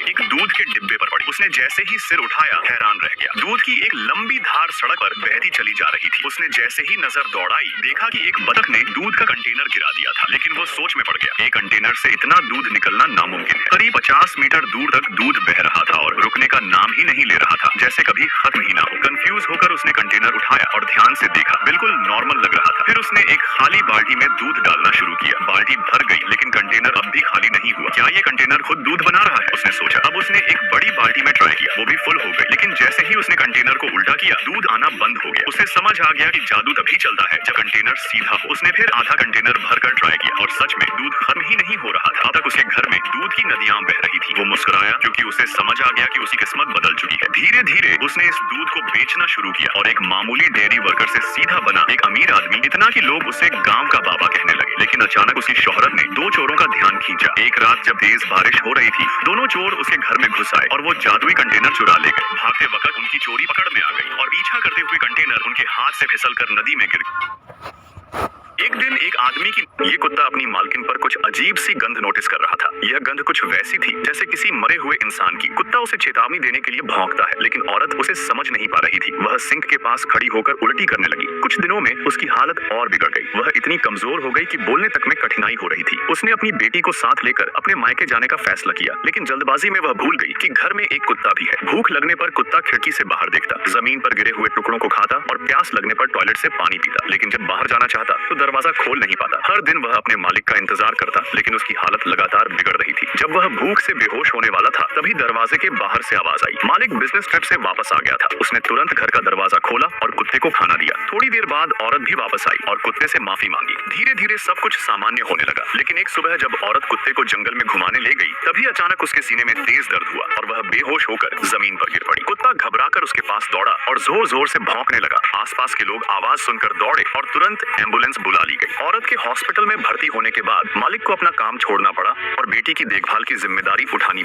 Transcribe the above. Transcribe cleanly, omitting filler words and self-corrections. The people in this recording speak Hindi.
एक दूध के डिब्बे पर पड़ी। उसने जैसे ही सिर उठाया हैरान रह गया। दूध की एक लंबी धार सड़क पर बहती चली जा रही थी। उसने जैसे ही नजर दौड़ाई देखा कि एक बतख ने दूध का कंटेनर गिरा दिया था, लेकिन वो सोच में पड़ गया। एक कंटेनर से इतना दूध निकलना नामुमकिन है। करीब 50 मीटर दूर तक दूध बह रहा था और रुकने का नाम ही नहीं ले रहा था, जैसे कभी खत्म ही ना हो। कंफ्यूज होकर उसने कंटेनर उठाया और ध्यान से देखा, बिल्कुल नॉर्मल लग रहा था। फिर उसने एक खाली बाल्टी में दूध डालना शुरू किया। बाल्टी भर गई, लेकिन कंटेनर अब भी खाली नहीं हुआ। क्या ये कंटेनर खुद दूध बना रहा है, उसने सोचा। अब उसने एक बड़ी बाल्टी में ट्राई किया, वो भी फुल हो गई, लेकिन जैसे ही उसने कंटेनर को उल्टा किया दूध आना बंद हो गया। उसे समझ आ गया कि जादू तभी चलता है जब कंटेनर सीधा हो। उसने फिर आधा कंटेनर भरकर ट्राई किया और सच में दूध खत्म ही नहीं हो रहा था। तक उसके घर में दूध की नदियां बह रही थी। वो मुस्कुराया क्योंकि उसे समझ आ गया कि उसकी किस्मत बदल चुकी है। धीरे धीरे उसने इस दूध को बेचना शुरू किया और एक मामूली डेयरी वर्कर से सीधा बना एक अमीर आदमी, इतना कि लोग उसे गांव का बाबा कहने लगे। लेकिन अचानक उसकी शोहरत ने दो चोरों का ध्यान खींचा। एक रात जब तेज बारिश हो रही थी, दोनों चोर उसके घर में घुस आए और वो जादुई कंटेनर चुरा ले गए। भागते वक्त उनकी चोरी पकड़ में आ गई और पीछा करते हुए कंटेनर उनके हाथ से फिसलकर नदी में गिर गया। एक दिन एक आदमी की ये कुत्ता अपनी मालकिन पर कुछ अजीब सी गंध नोटिस कर रहा था। यह गंध कुछ वैसी थी जैसे किसी मरे हुए इंसान की। कुत्ता उसे चेतावनी देने के लिए भौंकता है, लेकिन औरत उसे समझ नहीं पा रही थी। वह सिंक के पास खड़ी होकर उल्टी करने लगी। कुछ दिनों में उसकी हालत और बिगड़ गई। वह इतनी कमजोर हो गई कि बोलने तक में कठिनाई हो रही थी। उसने अपनी बेटी को साथ लेकर अपने मायके जाने का फैसला किया, लेकिन जल्दबाजी में वह भूल गई कि घर में एक कुत्ता भी है। भूख लगने पर कुत्ता खिड़की से बाहर देखता, जमीन पर गिरे हुए टुकड़ों को खाता और प्यास लगने पर टॉयलेट से पानी पीता, लेकिन जब बाहर जाना चाहता तो दरवाजा खोल नहीं पाता। हर दिन वह अपने मालिक का इंतजार करता, लेकिन उसकी हालत लगातार बिगड़ रही थी। जब वह भूख से बेहोश होने वाला था, तभी दरवाजे के बाहर से आवाज आई। मालिक बिजनेस ट्रिप से वापस आ गया था। उसने तुरंत घर का दरवाजा खोला और कुत्ते को खाना दिया। थोड़ी देर बाद औरत भी वापस आई और कुत्ते से माफी मांगी। धीरे धीरे सब कुछ सामान्य होने लगा, लेकिन एक सुबह जब औरत कुत्ते को जंगल में घुमाने ले गई, तभी अचानक उसके सीने में तेज दर्द हुआ और वह बेहोश होकर जमीन पर गिर पड़ी। कुत्ता घबराकर उसके पास दौड़ा और जोर जोर से भौंकने लगा। आसपास के लोग आवाज सुनकर दौड़े और तुरंत एम्बुलेंस बुला ली गई। औरत के हॉस्पिटल में भर्ती होने के बाद मालिक को अपना काम छोड़ना पड़ा और बेटी की देखभाल की जिम्मेदारी उठानी